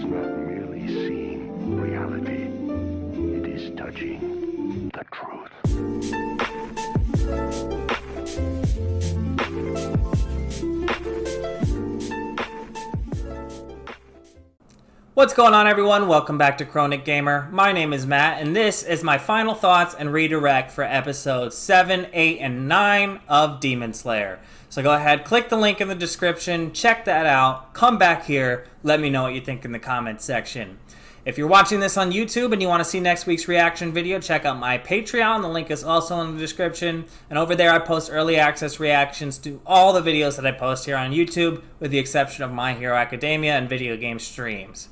not merely seeing reality, it is touching the truth. What's going on, everyone? Welcome back to Chronic Gamer. My name is Matt, and this is my final thoughts and redirect for episodes 7, 8, and 9 of Demon Slayer. So go ahead, click the link in the description, check that out, come back here, let me know what you think in the comments section. If you're watching this on YouTube and you want to see next week's reaction video, check out my Patreon. The link is also in the description. And over there, I post early access reactions to all the videos that I post here on YouTube, with the exception of My Hero Academia and video game streams.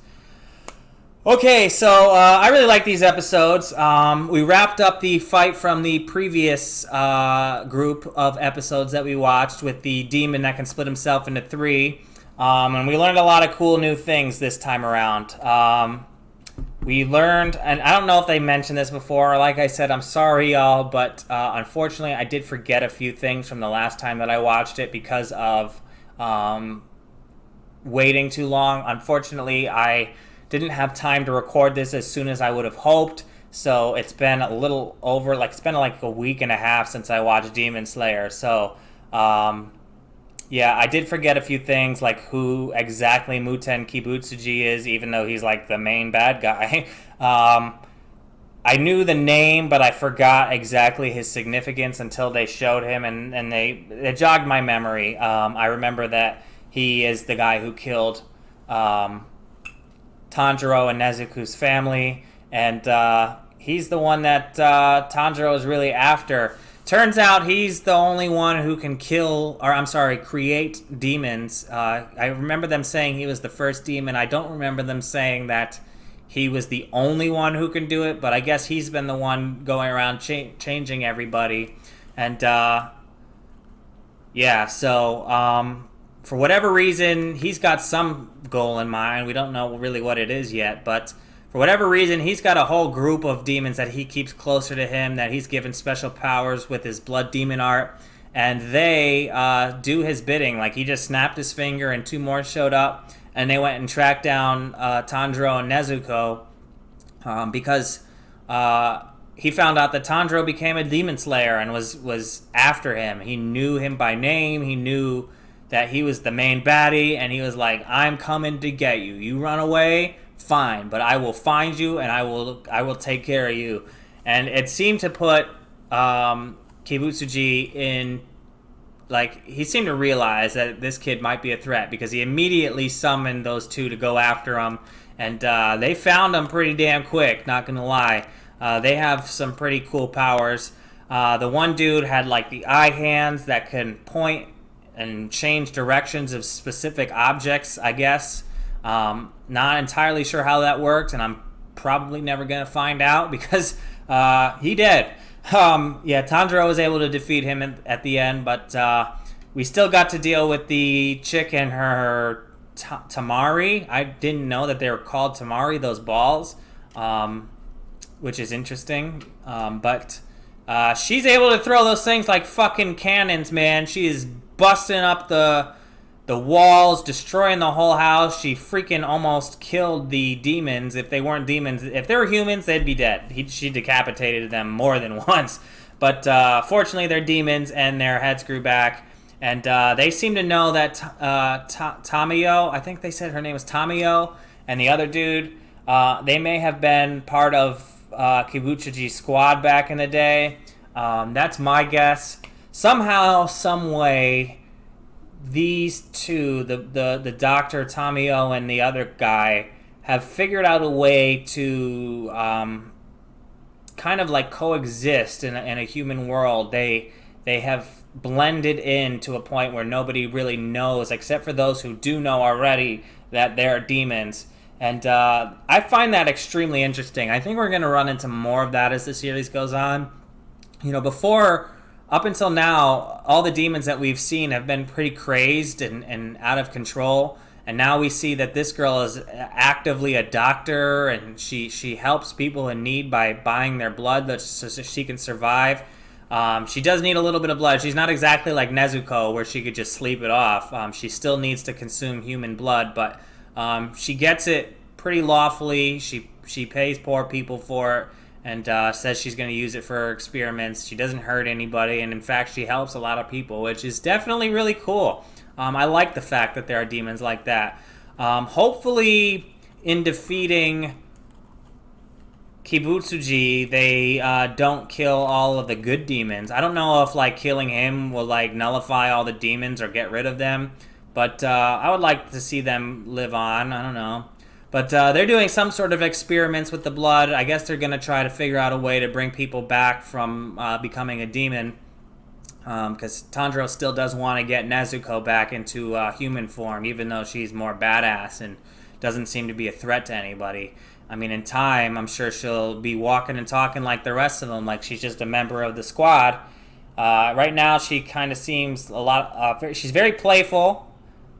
Okay, so I really like these episodes. We wrapped up the fight from the previous group of episodes that we watched with the demon that can split himself into three. And we learned a lot of cool new things this time around. We learned, and I don't know if they mentioned this before, like I said, I'm sorry, y'all, but unfortunately I did forget a few things from the last time that I watched it because of waiting too long. Unfortunately, I didn't have time to record this as soon as I would have hoped, so it's been a little over, it's been like a week and a half since I watched Demon Slayer, so yeah, I did forget a few things, like who exactly Muten Kibutsuji is, even though he's like the main bad guy. I knew the name, but I forgot exactly his significance until they showed him, and they jogged my memory. I remember that he is the guy who killed Tanjiro and Nezuko's family, and he's the one that Tanjiro is really after. Turns out he's the only one who can create demons. I remember them saying he was the first demon. I don't remember them saying that he was the only one who can do it, but I guess he's been the one going around changing everybody. And yeah, so for whatever reason, he's got some goal in mind. We don't know really what it is yet, but for whatever reason, he's got a whole group of demons that he keeps closer to him, that he's given special powers with his blood demon art, and they do his bidding. Like, he just snapped his finger and two more showed up, and they went and tracked down Tanjiro and Nezuko because he found out that Tanjiro became a demon slayer and was after him. He knew him by name. He knew that he was the main baddie, and he was like, I'm coming to get you. You run away, fine, but I will find you, and I will take care of you. And it seemed to put Kibutsuji in, like, he seemed to realize that this kid might be a threat, because he immediately summoned those two to go after him, and they found him pretty damn quick, not gonna lie. They have some pretty cool powers. The one dude had, like, the eye hands that can point and change directions of specific objects, I guess. Not entirely sure how that worked, and I'm probably never going to find out, because he did. Yeah, Tanjiro was able to defeat him at the end, but we still got to deal with the chick and her Tamari. I didn't know that they were called Tamari, those balls, which is interesting. But she's able to throw those things like fucking cannons, man. She is busting up the walls, destroying the whole house. She freaking almost killed the demons. If they weren't demons, if they were humans, they'd be dead. She decapitated them more than once. But fortunately, they're demons, and their heads grew back. And they seem to know that Tamayo, I think they said her name was Tamayo, and the other dude, they may have been part of Kibutsuji's squad back in the day. That's my guess. Somehow, some way, these two, the Dr. Tamayo and the other guy, have figured out a way to kind of like coexist in a human world. They have blended in to a point where nobody really knows, except for those who do know already, that they're demons. And I find that extremely interesting. I think we're going to run into more of that as the series goes on. You know, up until now, all the demons that we've seen have been pretty crazed and out of control. And now we see that this girl is actively a doctor, and she helps people in need by buying their blood so she can survive. She does need a little bit of blood. She's not exactly like Nezuko, where she could just sleep it off. She still needs to consume human blood, but she gets it pretty lawfully. She pays poor people for it, and says she's going to use it for her experiments. She doesn't hurt anybody, and in fact, she helps a lot of people, which is definitely really cool. I like the fact that there are demons like that. Hopefully, in defeating Kibutsuji, they don't kill all of the good demons. I don't know if like killing him will like nullify all the demons or get rid of them, but I would like to see them live on. I don't know. But they're doing some sort of experiments with the blood. I guess they're going to try to figure out a way to bring people back from becoming a demon. Because Tanjiro still does want to get Nezuko back into human form, even though she's more badass and doesn't seem to be a threat to anybody. I mean, in time, I'm sure she'll be walking and talking like the rest of them, like she's just a member of the squad. Right now, she kind of seems a lot... she's very playful,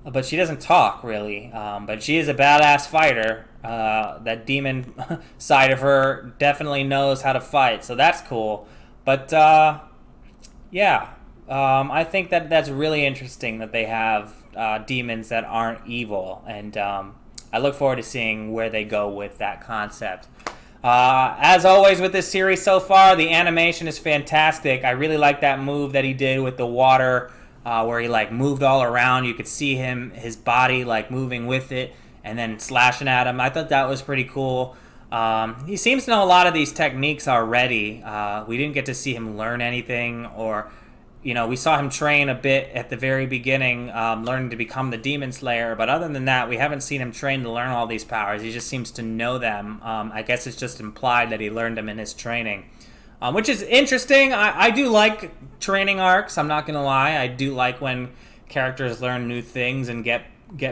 but she doesn't talk, really. But she is a badass fighter. That demon side of her definitely knows how to fight, so that's cool. But, yeah. I think that's really interesting that they have demons that aren't evil, and I look forward to seeing where they go with that concept. As always with this series so far, the animation is fantastic. I really like that move that he did with the water, where he like moved all around. You could see his body like moving with it and then slashing at him. I thought that was pretty cool. He seems to know a lot of these techniques already. We didn't get to see him learn anything, or we saw him train a bit at the very beginning, learning to become the Demon Slayer. But other than that, we haven't seen him train to learn all these powers. He just seems to know them. I guess it's just implied that he learned them in his training, which is interesting. I do like training arcs. I'm not going to lie. I do like when characters learn new things and get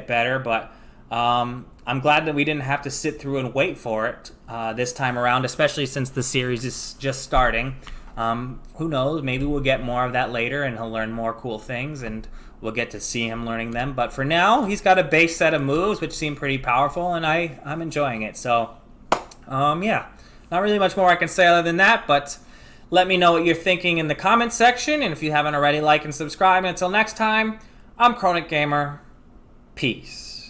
better. But I'm glad that we didn't have to sit through and wait for it this time around, especially since the series is just starting. Who knows, maybe we'll get more of that later and he'll learn more cool things and we'll get to see him learning them. But for now, he's got a base set of moves which seem pretty powerful, and I'm enjoying it. So, yeah, not really much more I can say other than that, but let me know what you're thinking in the comments section, and if you haven't already, like and subscribe. And until next time, I'm Chronic Gamer. Peace.